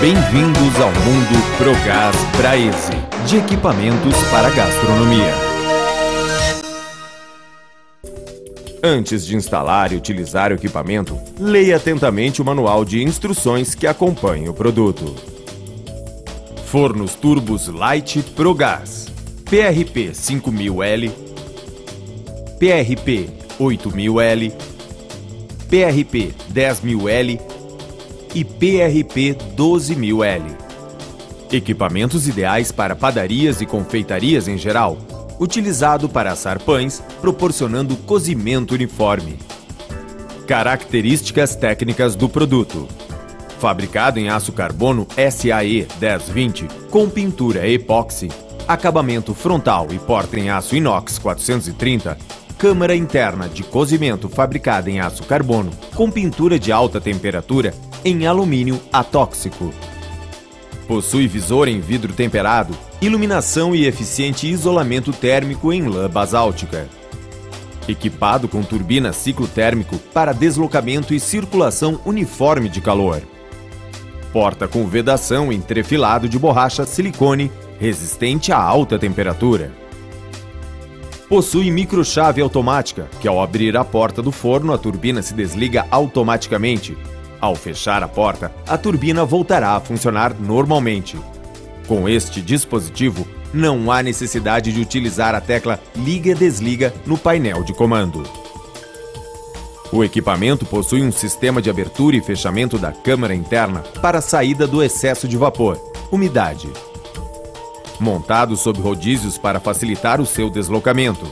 Bem-vindos ao mundo Progás Braese, de equipamentos para gastronomia. Antes de instalar e utilizar o equipamento, leia atentamente o manual de instruções que acompanha o produto. Fornos turbos Light Progás, PRP 5000L, PRP 8000L, PRP 10000L e PRP 12000L. Equipamentos ideais para padarias e confeitarias em geral, utilizado para assar pães, proporcionando cozimento uniforme. Características técnicas do produto. Fabricado em aço carbono SAE 1020 com pintura epóxi, acabamento frontal e porta em aço inox 430, câmara interna de cozimento fabricada em aço carbono com pintura de alta temperatura em alumínio atóxico. Possui visor em vidro temperado, iluminação e eficiente isolamento térmico em lã basáltica. Equipado com turbina ciclo térmico para deslocamento e circulação uniforme de calor. Porta com vedação em trefilado de borracha silicone resistente a alta temperatura. Possui microchave automática, que ao abrir a porta do forno a turbina se desliga automaticamente. Ao fechar a porta, a turbina voltará a funcionar normalmente. Com este dispositivo, não há necessidade de utilizar a tecla liga-desliga no painel de comando. O equipamento possui um sistema de abertura e fechamento da câmara interna para a saída do excesso de vapor, umidade. Montado sob rodízios para facilitar o seu deslocamento.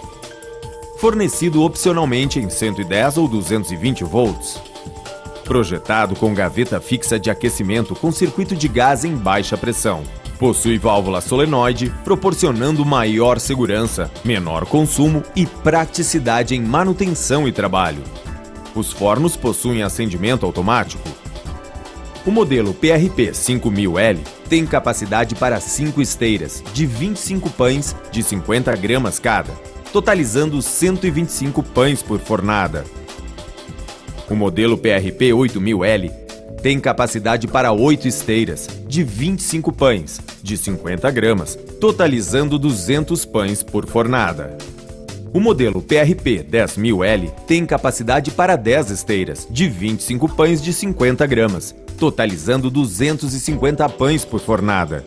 Fornecido opcionalmente em 110 ou 220 volts. Projetado com gaveta fixa de aquecimento com circuito de gás em baixa pressão. Possui válvula solenoide, proporcionando maior segurança, menor consumo e praticidade em manutenção e trabalho. Os fornos possuem acendimento automático. O modelo PRP 5000L tem capacidade para 5 esteiras de 25 pães de 50 gramas cada, totalizando 125 pães por fornada. O modelo PRP 8000L tem capacidade para 8 esteiras de 25 pães de 50 gramas, totalizando 200 pães por fornada. O modelo PRP 10000L tem capacidade para 10 esteiras de 25 pães de 50 gramas, totalizando 250 pães por fornada.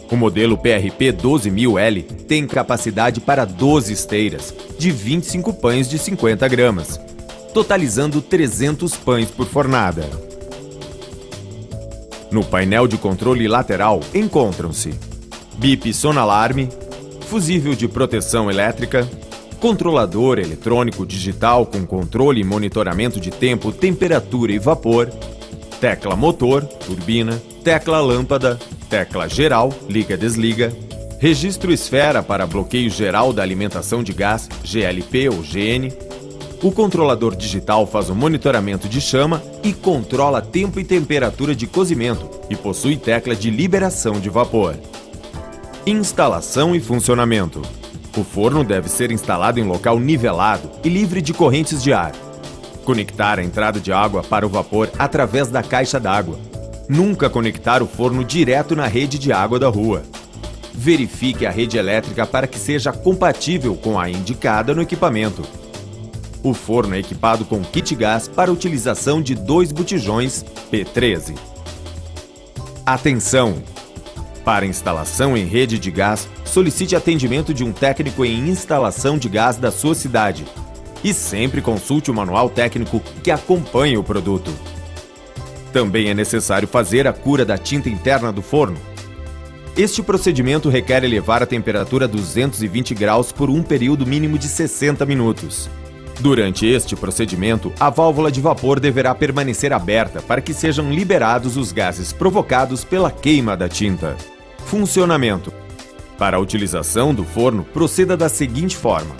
O modelo PRP 12000L tem capacidade para 12 esteiras de 25 pães de 50 gramas, totalizando 300 pães por fornada. No painel de controle lateral encontram-se bip sonalarme, fusível de proteção elétrica, controlador eletrônico digital com controle e monitoramento de tempo, temperatura e vapor, tecla motor, turbina, tecla lâmpada, tecla geral, liga-desliga, registro esfera para bloqueio geral da alimentação de gás, GLP ou GN. O controlador digital faz o monitoramento de chama e controla tempo e temperatura de cozimento e possui tecla de liberação de vapor. Instalação e funcionamento. O forno deve ser instalado em local nivelado e livre de correntes de ar. Conectar a entrada de água para o vapor através da caixa d'água. Nunca conectar o forno direto na rede de água da rua. Verifique a rede elétrica para que seja compatível com a indicada no equipamento. O forno é equipado com kit gás para utilização de 2 botijões P13. Atenção! Para instalação em rede de gás, solicite atendimento de um técnico em instalação de gás da sua cidade. E sempre consulte o manual técnico que acompanha o produto. Também é necessário fazer a cura da tinta interna do forno. Este procedimento requer elevar a temperatura a 220 graus por um período mínimo de 60 minutos. Durante este procedimento, a válvula de vapor deverá permanecer aberta para que sejam liberados os gases provocados pela queima da tinta. Funcionamento. Para a utilização do forno, proceda da seguinte forma.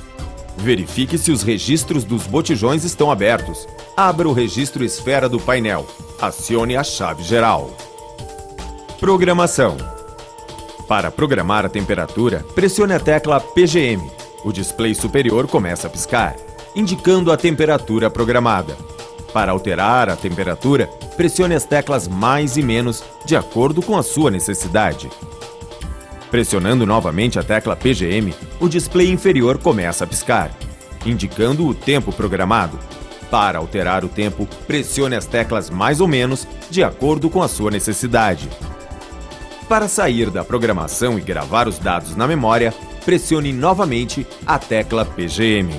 Verifique se os registros dos botijões estão abertos. Abra o registro esfera do painel. Acione a chave geral. Programação. Para programar a temperatura, pressione a tecla PGM. O display superior começa a piscar, indicando a temperatura programada. Para alterar a temperatura, pressione as teclas mais e menos de acordo com a sua necessidade. Pressionando novamente a tecla PGM, o display inferior começa a piscar, indicando o tempo programado. Para alterar o tempo, pressione as teclas mais ou menos de acordo com a sua necessidade. Para sair da programação e gravar os dados na memória, pressione novamente a tecla PGM.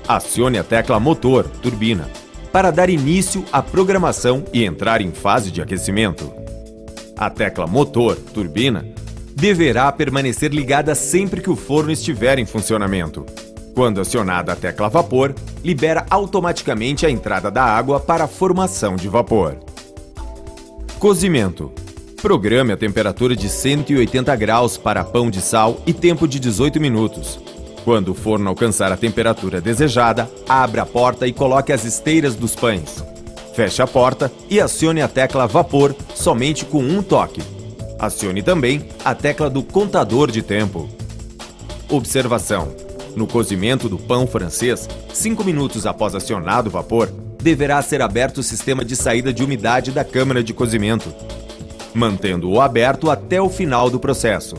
Acione a tecla Motor, Turbina, para dar início à programação e entrar em fase de aquecimento. A tecla Motor, Turbina, deverá permanecer ligada sempre que o forno estiver em funcionamento. Quando acionada a tecla Vapor, libera automaticamente a entrada da água para a formação de vapor. Cozimento. Programe a temperatura de 180 graus para pão de sal e tempo de 18 minutos. Quando o forno alcançar a temperatura desejada, abra a porta e coloque as esteiras dos pães. Feche a porta e acione a tecla Vapor somente com um toque. Acione também a tecla do contador de tempo. Observação: no cozimento do pão francês, 5 minutos após acionado o vapor, deverá ser aberto o sistema de saída de umidade da câmara de cozimento, mantendo-o aberto até o final do processo.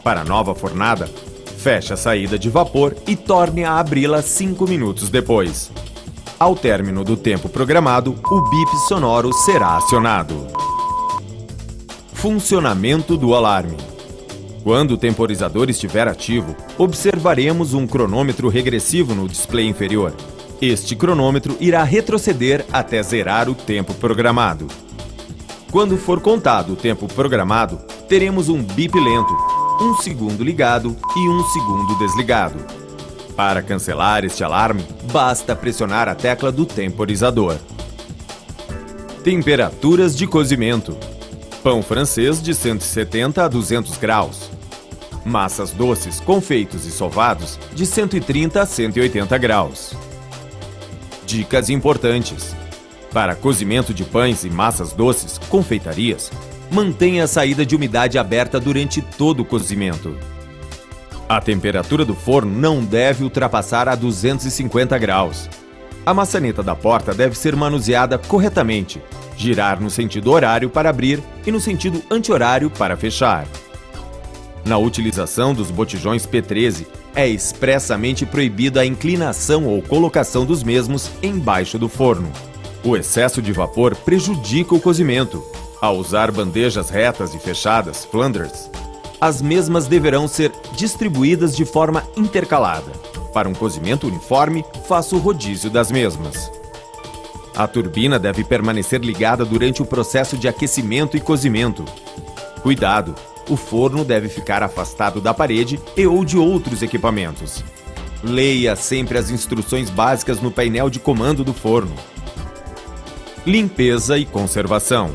Para a nova fornada, feche a saída de vapor e torne a abri-la 5 minutos depois. Ao término do tempo programado, o bip sonoro será acionado. Funcionamento do alarme. Quando o temporizador estiver ativo, observaremos um cronômetro regressivo no display inferior. Este cronômetro irá retroceder até zerar o tempo programado. Quando for contado o tempo programado, teremos um bip lento, 1 segundo ligado e 1 segundo desligado. Para cancelar este alarme, basta pressionar a tecla do temporizador. Temperaturas de cozimento. Pão francês de 170 a 200 graus. Massas doces, confeitos e sovados de 130 a 180 graus. Dicas importantes. Para cozimento de pães e massas doces, confeitarias, mantenha a saída de umidade aberta durante todo o cozimento. A temperatura do forno não deve ultrapassar a 250 graus. A maçaneta da porta deve ser manuseada corretamente, girar no sentido horário para abrir e no sentido anti-horário para fechar. Na utilização dos botijões P13, é expressamente proibida a inclinação ou colocação dos mesmos embaixo do forno. O excesso de vapor prejudica o cozimento. Ao usar bandejas retas e fechadas, Flanders, as mesmas deverão ser distribuídas de forma intercalada. Para um cozimento uniforme, faça o rodízio das mesmas. A turbina deve permanecer ligada durante o processo de aquecimento e cozimento. Cuidado! O forno deve ficar afastado da parede e ou de outros equipamentos. Leia sempre as instruções básicas no painel de comando do forno. Limpeza e conservação.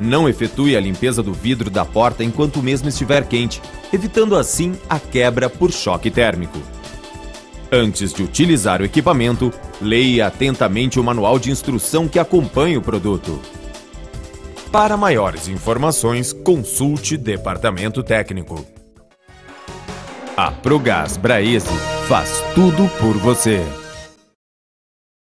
Não efetue a limpeza do vidro da porta enquanto o mesmo estiver quente, evitando assim a quebra por choque térmico. Antes de utilizar o equipamento, leia atentamente o manual de instrução que acompanha o produto. Para maiores informações, consulte Departamento Técnico. A Progás Braese faz tudo por você.